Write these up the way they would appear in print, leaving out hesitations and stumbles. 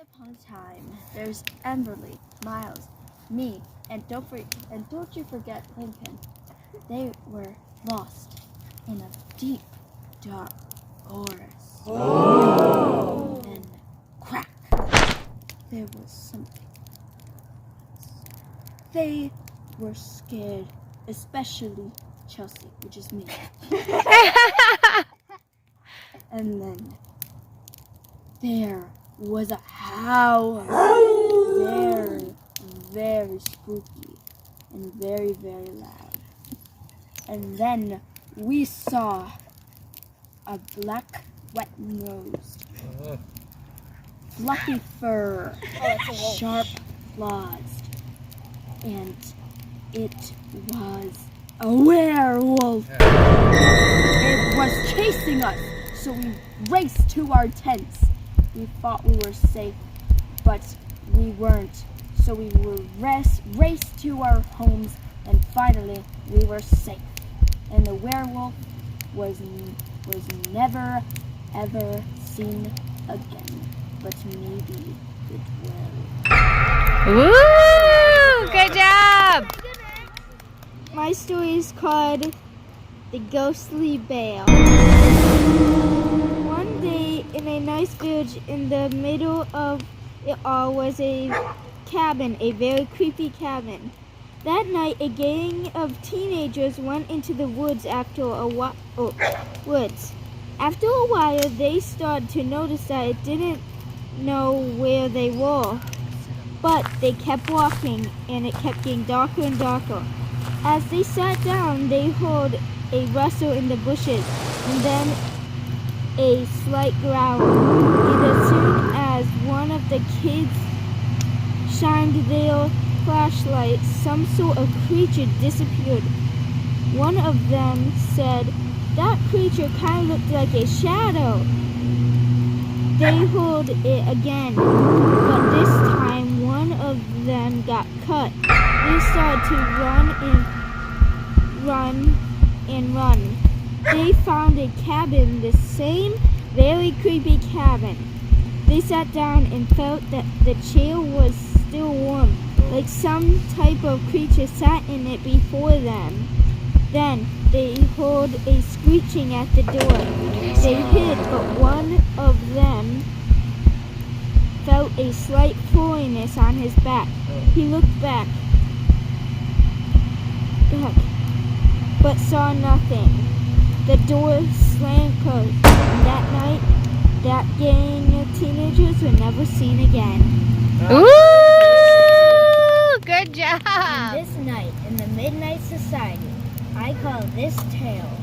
upon a time, there's Amberly, Miles, me, and don't you forget Lincoln. They were lost in a deep, dark forest. Oh. And crack, there was something. They were scared, especially Chelsea, which is me. And then there was a howl, very, very spooky and very, very loud. And then we saw a black, wet-nosed, fluffy fur, sharp claws, and it was a werewolf. It was chasing us, so we raced to our tents. We thought we were safe, but we weren't. So we raced to our homes, and finally we were safe. And the werewolf was never, ever seen again. But maybe it will. Woo! Good job! My story is called The Ghostly Bale. One day in a nice village in the middle of it all was a cabin, a very creepy cabin. That night, a gang of teenagers went into the woods after a while. After a while, they started to notice that it didn't know where they were. But they kept walking, and it kept getting darker and darker. As they sat down, they heard a rustle in the bushes, and then a slight growl. And as soon as one of the kids shined their flashlight, some sort of creature disappeared. One of them said, "That creature kind of looked like a shadow." They heard it again, but this time one of them got cut. They started to run. They found a cabin, the same very creepy cabin. They sat down and felt that the chair was still warm, like some type of creature sat in it before them. Then they heard a screeching at the door. They hid, but one of them felt a slight fullness on his back. He looked back, but saw nothing. The door slammed closed, and that night, that gang of teenagers were never seen again. Ooh! Good job! And this night, in the Midnight Society, I call this tale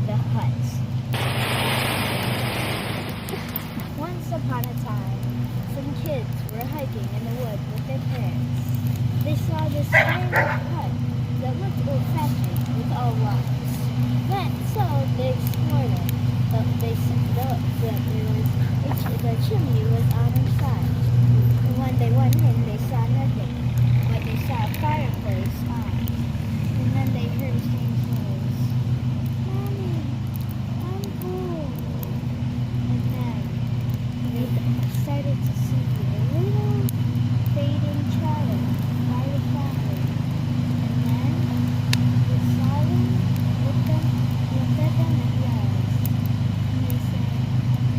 The Hut. Once upon a time, some kids were hiking in the woods with their parents. They saw this strange hut that looked old-fashioned with all logs. So they explored it, but they felt that the chimney was on its side. And when they went in, they saw nothing, but they saw a fireplace on. And then they heard a strange noise. "Mommy, I'm cold." And then they started to see a little fading child by the fire. And then the silent looked at them and yelled. And they said,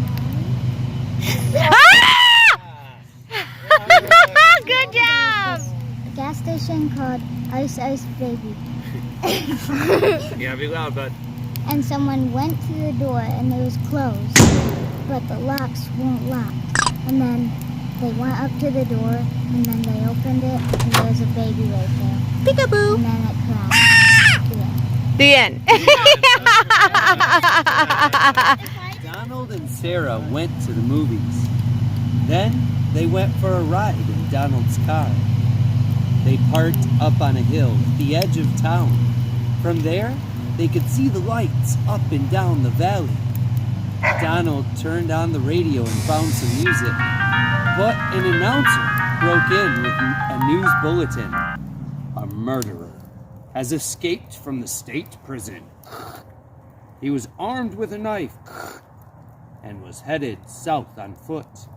"Mommy." Good job! A gas station called Ice Ice Baby. Yeah, be loud, bud. And someone went to the door and it was closed, but the locks weren't locked. And then they went up to the door and then they opened it and there was a baby right there. Peekaboo! And then it crashed. The end. Donald and Sarah went to the movies. Then they went for a ride in Donald's car. They parked up on a hill at the edge of town. From there, they could see the lights up and down the valley. Donald turned on the radio and found some music, but an announcer broke in with a news bulletin. A murderer has escaped from the state prison. He was armed with a knife and was headed south on foot.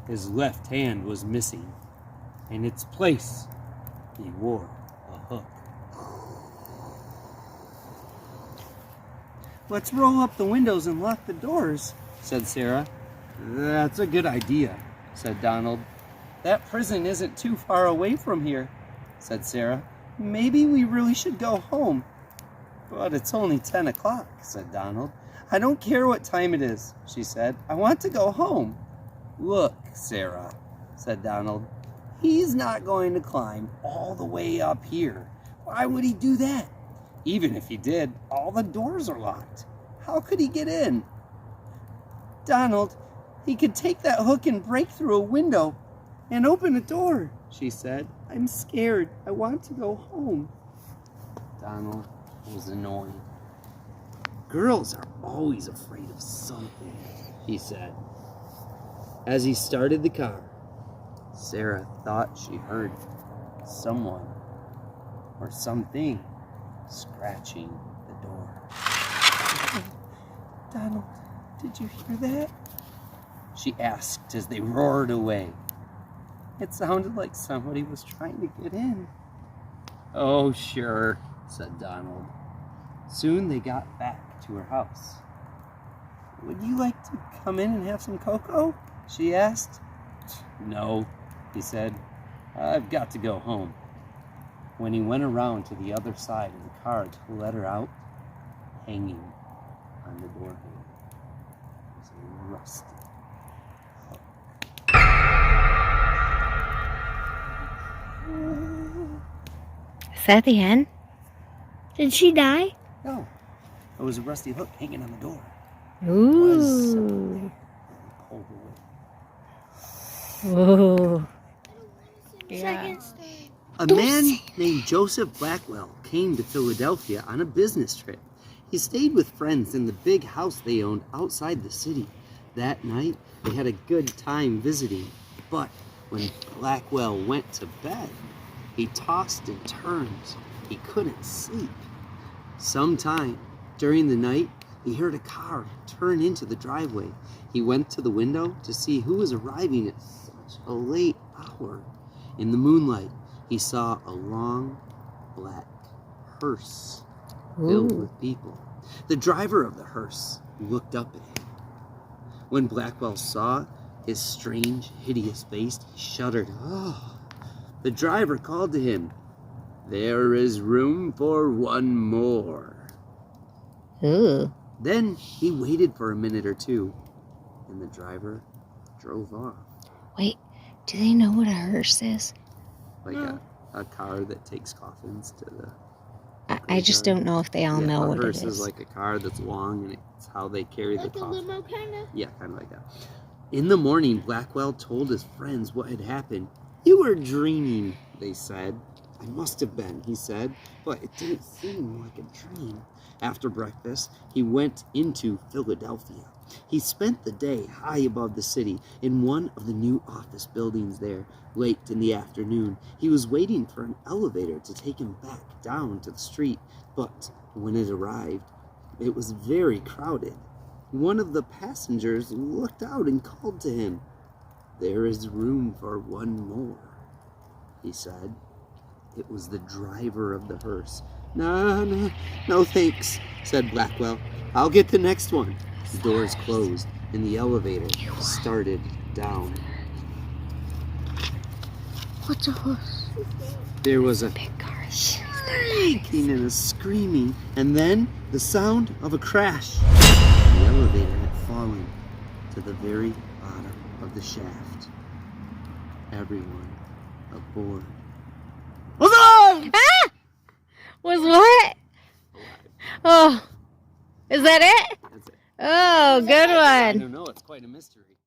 His left hand was missing. In its place, he wore a hook. "Let's roll up the windows and lock the doors," said Sarah. "That's a good idea," said Donald. "That prison isn't too far away from here," said Sarah. "Maybe we really should go home." "But it's only 10 o'clock, said Donald. "I don't care what time it is," she said. "I want to go home." "Look, Sarah," said Donald. "He's not going to climb all the way up here. Why would he do that? Even if he did, all the doors are locked. How could he get in?" "Donald, he could take that hook and break through a window and open a door," she said. "I'm scared. I want to go home." Donald was annoyed. "Girls are always afraid of something," he said. As he started the car, Sarah thought she heard someone or something scratching the door. "Donald, did you hear that?" she asked as they roared away. "It sounded like somebody was trying to get in." "Oh, sure," said Donald. Soon they got back to her house. "Would you like to come in and have some cocoa?" she asked. "No," he said. "I've got to go home." When he went around to the other side of the car to let her out, hanging on the door handle was a rusty hook. Is that the end? Did she die? No, it was a rusty hook hanging on the door. Ooh. Pulled away. Ooh. Second Yeah. story. A man named Joseph Blackwell came to Philadelphia on a business trip. He stayed with friends in the big house they owned outside the city. That night, they had a good time visiting. But when Blackwell went to bed, he tossed and turned. He couldn't sleep. Sometime during the night, he heard a car turn into the driveway. He went to the window to see who was arriving at such a late hour. In the moonlight, he saw a long, black hearse filled Ooh. with people. The driver of the hearse looked up at him. When Blackwell saw his strange, hideous face, he shuddered. "Oh!" The driver called to him, "There is room for one more." Ooh. Then he waited for a minute or two, and the driver drove off. Wait, do they know what a hearse is? Like a car that takes coffins to the... I just don't know if they all know what a it hearse is. is like a car that's long, and it's how they carry Like the a coffin. limo, kind of? Yeah, kind of like that. In the morning, Blackwell told his friends what had happened. "You were dreaming," they said. "I must have been," he said, "but it didn't seem like a dream." After breakfast, he went into Philadelphia. He spent the day high above the city in one of the new office buildings there. Late in the afternoon, he was waiting for an elevator to take him back down to the street, but when it arrived, it was very crowded. One of the passengers looked out and called to him. "There is room for one more," he said. It was the driver of the hearse. No, thanks," said Blackwell. "I'll get the next one." The doors closed, and the elevator started down. What's a horse? There was a Big cars. shrieking and a screaming, and then the sound of a crash. The elevator had fallen to the very bottom of the shaft. Everyone aboard was alive! Ah! Was what? Oh. Is that it? That's it. Oh, good I one. don't know. It's quite a mystery.